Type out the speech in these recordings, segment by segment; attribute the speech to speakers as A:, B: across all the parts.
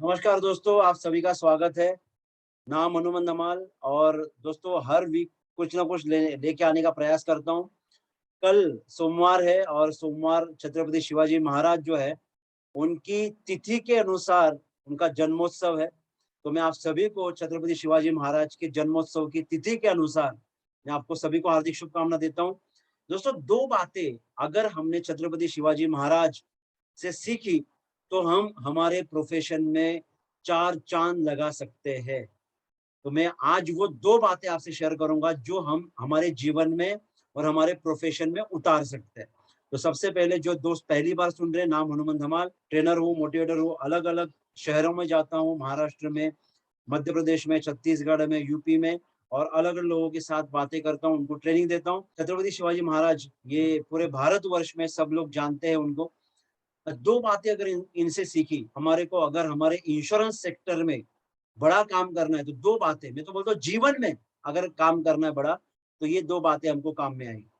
A: नमस्कार दोस्तों, आप सभी का स्वागत है। नाम हनुमान धमाल और दोस्तों हर वीक कुछ ना कुछ लेके आने का प्रयास करता हूँ। कल सोमवार है और सोमवार छत्रपति शिवाजी महाराज जो है, उनकी तिथि के अनुसार उनका जन्मोत्सव है। तो मैं आप सभी को छत्रपति शिवाजी महाराज के जन्मोत्सव की तिथि के अनुसार मैं आपको सभी को हार्दिक शुभकामना देता हूँ। दोस्तों 2 बातें अगर हमने छत्रपति शिवाजी महाराज से सीखी, तो हम हमारे प्रोफ़ेशन में 4 चाँद लगा सकते हैं। तो मैं आज वो 2 बातें आपसे शेयर करूँगा जो हम हमारे जीवन में और हमारे प्रोफ़ेशन में उतार सकते हैं। तो सबसे पहले जो दोस्त पहली बार सुन रहे हैं, नाम हनुमान धमाल, ट्रेनर हूँ, मोटिवेटर हूँ, अलग-अलग शहरों में जाता हूँ, महाराष्ट्र में, मध्य प्रदेश में, छत्तीसगढ़ में, यूपी में और अलग-अलग लोगों के साथ बातें करता हूँ, उनको ट्रेनिंग देता हूँ। छत्रपति शिवाजी महाराज ये पूरे भारतवर्ष में सब लोग जानते हैं उनको। 2 बातें अगर इनसे सीखी, हमारे को अगर हमारे इंश्योरेंस सेक्टर में बड़ा काम करना है, तो 2 बातें मैं तो बोलता हूँ जीवन में अगर काम करना है बड़ा, तो ये 2 बातें हमको काम में आएँगी।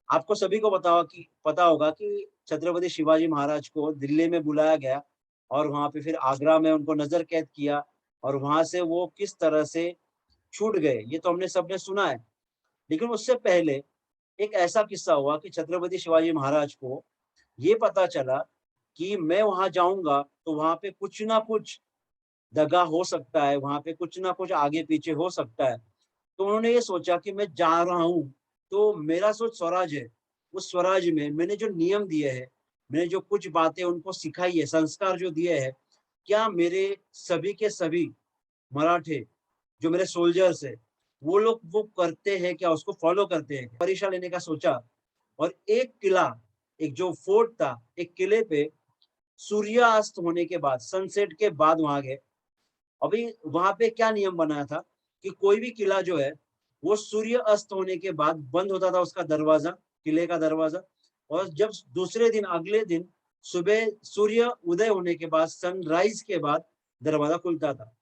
A: आपको सभी को पता होगा कि छत्रपति शिवाजी महाराज को दिल्ली में बुलाया गया और वहाँ पे फिर आगरा में उनको नज़र कैद किया और वहाँ से वो किस तरह से छूट गए, ये तो हमने सबने सुना है। लेकिन उससे पहले एक ऐसा किस्सा हुआ कि छत्रपति शिवाजी महाराज को ये पता चला कि मैं वहाँ जाऊँगा, तो वहाँ पे कुछ ना कुछ दगा हो सकता है, वहाँ पे कुछ ना कुछ आगे-पीछे हो सकता है। तो उन्होंने ये सोचा कि मैं जा रहा हूँ, तो मेरा जो स्वराज है, उस स्वराज में मैंने जो नियम दिए हैं, मैंने जो कुछ बातें उनको सिखाई है, संस्कार जो दिए हैं, क्या मेरे सभी के सभी मराठे, जो मेरे सोल्जर्स हैं, वो लोग वो करते हैं क्या, उसको फ़ॉलो करते हैं? परीक्षा लेने का सोचा और एक किला, एक जो फोर्ट था, एक किले पे सूर्यास्त होने के बाद, सनसेट के बाद वहाँ गए। अभी वहाँ पे क्या नियम बनाया था कि कोई भी किला जो है, वो सूर्य अस्त होने के बाद बंद होता था उसका दरवाज़ा, किले का दरवाज़ा और जब दूसरे दिन, अगले दिन सुबह सूर्य उदय होने के बाद, सनराइज़ के बाद दरवाज़ा खुलता था।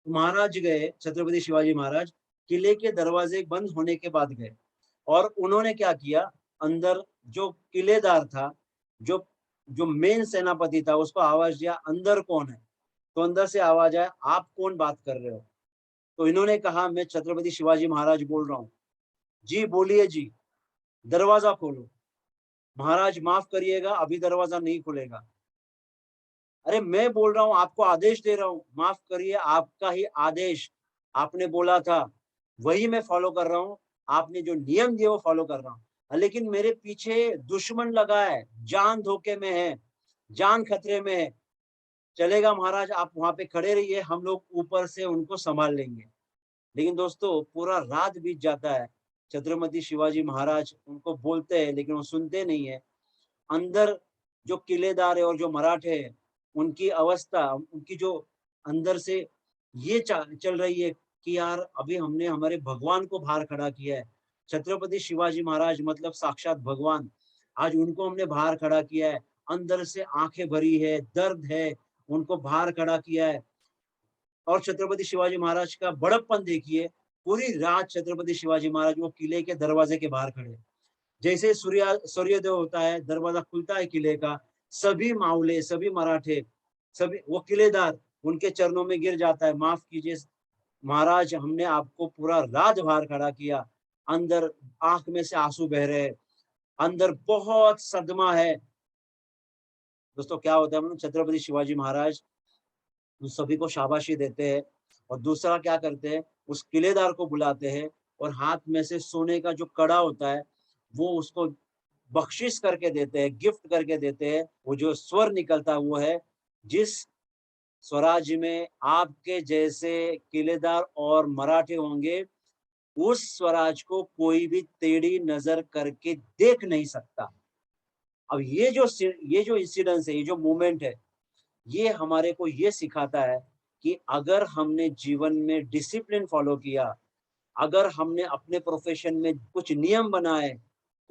A: महाराज गए, छत्रपति शिवाजी महाराज, किले के दरवाजे बंद होने के बाद गए और उन्होंने क्या किया, अंदर जो किलेदार था, जो जो मेन सेनापति था, उसको आवाज़ दिया, "अंदर कौन है?" तो अंदर से आवाज़ आया, "आप कौन बात कर रहे हो?" तो इन्होंने कहा, "मैं छत्रपति शिवाजी महाराज बोल रहा हूँ।" "जी, बोलिए जी, दरवाज़ा खोलो।" "महाराज माफ़ करिएगा, अभी दरवाज़ा नहीं खुलेगा।" "अरे मैं बोल रहा हूँ, आपको आदेश दे रहा हूँ।" "माफ़ करिए, आपका ही आदेश, आपने बोला था, वही मैं फ़ॉलो कर रहा हूँ। आपने जो नियम दिए वो फ़ॉलो कर रहा हूँ। लेकिन मेरे पीछे दुश्मन लगा है, जान धोखे में है, जान खतरे में है। चलेगा महाराज, आप वहाँ पे खड़े रहिए, हम लोग ऊपर से उनको सँभाल लेंगे।" लेकिन दोस्तों पूरा रात बीत जाता है, छत्रपति शिवाजी महाराज उनको बोलते हैं लेकिन वो सुनते नहीं है। अंदर जो किलेदार है और जो मराठे हैं, उनकी अवस्था, उनकी जो अंदर से ये चल रही है कि यार अभी हमने हमारे भगवान को बाहर खड़ा किया है। छत्रपति शिवाजी महाराज मतलब साक्षात भगवान, आज उनको हमने बाहर खड़ा किया है। अंदर से आँखें भरी है, दर्द है, उनको बाहर खड़ा किया है। और छत्रपति शिवाजी महाराज का बड़प्पन देखिए, पूरी रात छत्रपति शिवाजी महाराज वो किले के दरवाजे के बाहर खड़े। जैसे ही सूर्योदय होता है, दरवाजा खुलता है किले का, सभी मावले, सभी मराठे, सभी वो किलेदार उनके चरणों में गिर जाता है, "माफ़ कीजिए महाराज, हमने आपको पूरा रात बाहर खड़ा किया।" अंदर आँख में से आँसू बह रहे हैं, अंदर बहुत सदमा है। दोस्तों क्या होता है मालूम, छत्रपति शिवाजी महाराज उन सभी को शाबाशी देते हैं और दूसरा क्या करते हैं, उस किलेदार को बुलाते हैं और हाथ में से सोने का जो कड़ा होता है, वो उसको बख्शिश करके देते हैं, गिफ्ट करके देते हैं। वो जो स्वर निकलता है वो है, "जिस स्वराज्य में आपके जैसे किलेदार और मराठे होंगे, उस स्वराज को कोई भी टेढ़ी नज़र करके देख नहीं सकता।" अब ये जो इंसिडेंस है, ये जो मोमेंट है, ये हमारे को ये सिखाता है कि अगर हमने जीवन में डिसिप्लिन फॉलो किया, अगर हमने अपने प्रोफेशन में कुछ नियम बनाए,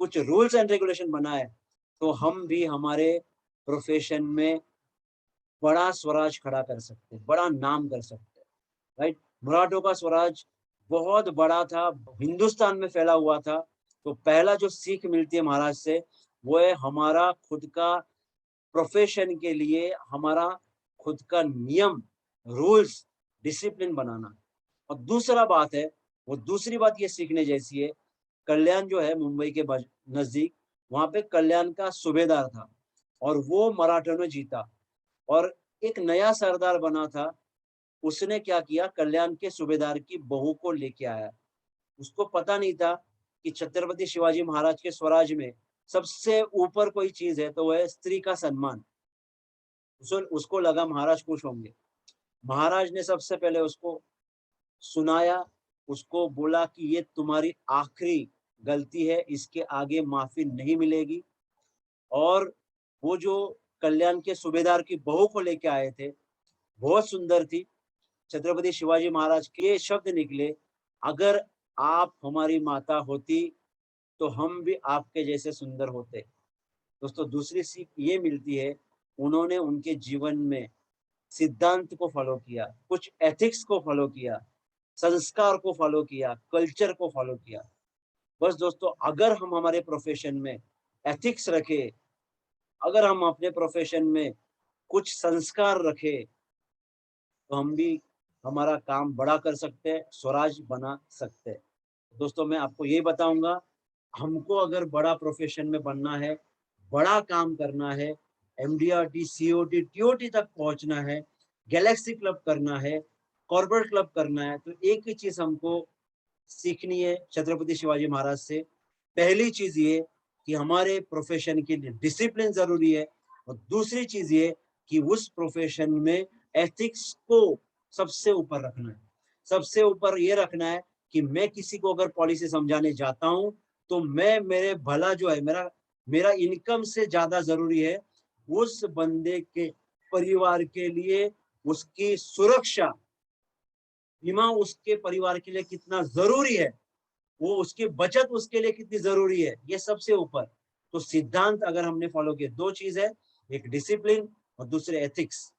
A: कुछ रूल्स एंड रेगुलेशन बनाए, तो हम भी हमारे प्रोफेशन में बड़ा स्वराज खड़ा कर सकते हैं, बड़ा नाम कर सकते हैं, राइट? मराठों का स्वराज बहुत बड़ा था, हिंदुस्तान में फैला हुआ था। तो पहला जो सीख मिलती है महाराज से, वो है हमारा खुद का प्रोफेशन के लिए, हमारा खुद का नियम, रूल्स, डिसिप्लिन बनाना। और दूसरा बात है, वो दूसरी बात ये सीखने जैसी है, कल्याण जो है मुंबई के नजदीक, वहां पे कल्याण का सूबेदार था और वो मराठों ने जीता और एक नया सरदार बना था। उसने क्या किया, कल्याण के सूबेदार की बहू को लेके आया। उसको पता नहीं था कि छत्रपति शिवाजी महाराज के स्वराज में सबसे ऊपर कोई चीज है तो वह है स्त्री का सम्मान। उसको लगा महाराज खुश होंगे। महाराज ने सबसे पहले उसको सुनाया, उसको बोला कि ये तुम्हारी आखिरी गलती है, इसके आगे माफी नहीं मिलेगी। और वो जो कल्याण के सूबेदार की बहू को लेके आए थे, बहुत सुंदर थी। छत्रपति शिवाजी महाराज के ये शब्द निकले, अगर आप हमारी माता होती तो हम भी आपके जैसे सुंदर होते। दोस्तों, दूसरी सीख ये मिलती है, उन्होंने उनके जीवन में सिद्धांत को फॉलो किया, कुछ एथिक्स को फॉलो किया, संस्कार को फॉलो किया, कल्चर को फॉलो किया। बस दोस्तों, अगर हम हमारे प्रोफेशन में एथिक्स रखे, अगर हम अपने प्रोफेशन में कुछ संस्कार रखे, तो हम भी हमारा काम बड़ा कर सकते हैं, स्वराज बना सकते हैं। दोस्तों, मैं आपको ये बताऊंगा, हमको अगर बड़ा प्रोफेशन में बनना है, बड़ा काम करना है, एमडीआरटी, सीओटी, टीओटी तक पहुंचना है, गैलेक्सी क्लब करना है, कॉर्पोरेट क्लब करना है, तो एक ही चीज हमको सीखनी है छत्रपति शिवाजी महाराज से। पहली चीज ये कि हमारे प्रोफेशन के लिए डिसिप्लिन जरूरी है, और दूसरी चीज ये कि उस प्रोफेशन में एथिक्स को सबसे ऊपर रखना है। सबसे ऊपर ये रखना है कि मैं किसी को अगर पॉलिसी समझाने जाता हूं तो मैं, मेरे भला जो है, मेरा मेरा इनकम से ज्यादा जरूरी है उस बंदे के परिवार के लिए उसकी सुरक्षा, बीमा उसके परिवार के लिए कितना जरूरी है, वो उसकी बचत उसके लिए कितनी जरूरी है, ये सबसे ऊपर। तो सिद्धांत अगर हमने फॉलो किए, दो चीज है, एक डिसिप्लिन और दूसरे एथिक्स।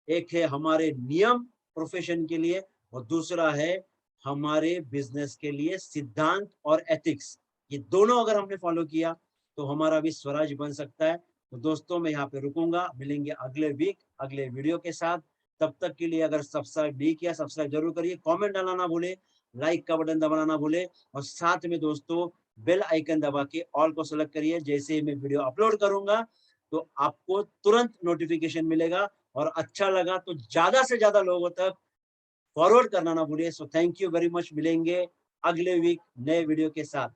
A: एक है हमारे नियम प्रोफेशन के लिए, और दूसरा है हमारे बिजनेस के लिए सिद्धांत और एथिक्स। ये दोनों अगर हमने फॉलो किया तो हमारा भी स्वराज बन सकता है। तो दोस्तों, मैं यहाँ पे रुकूंगा, मिलेंगे अगले वीक अगले वीडियो के साथ। तब तक के लिए अगर सब्सक्राइब नहीं किया, सब्सक्राइब जरूर करिए, कमेंट डालना ना भूले, लाइक का बटन दबाना ना भूले, और साथ में दोस्तों बेल आइकन दबा के ऑल को सेलेक्ट करिए। जैसे ही मैं वीडियो अपलोड करूंगा तो आपको तुरंत नोटिफिकेशन मिलेगा, और अच्छा लगा तो ज्यादा से ज्यादा लोगों तक फॉरवर्ड करना ना भूलिए। So thank you very much, मिलेंगे अगले वीक नए वीडियो के साथ।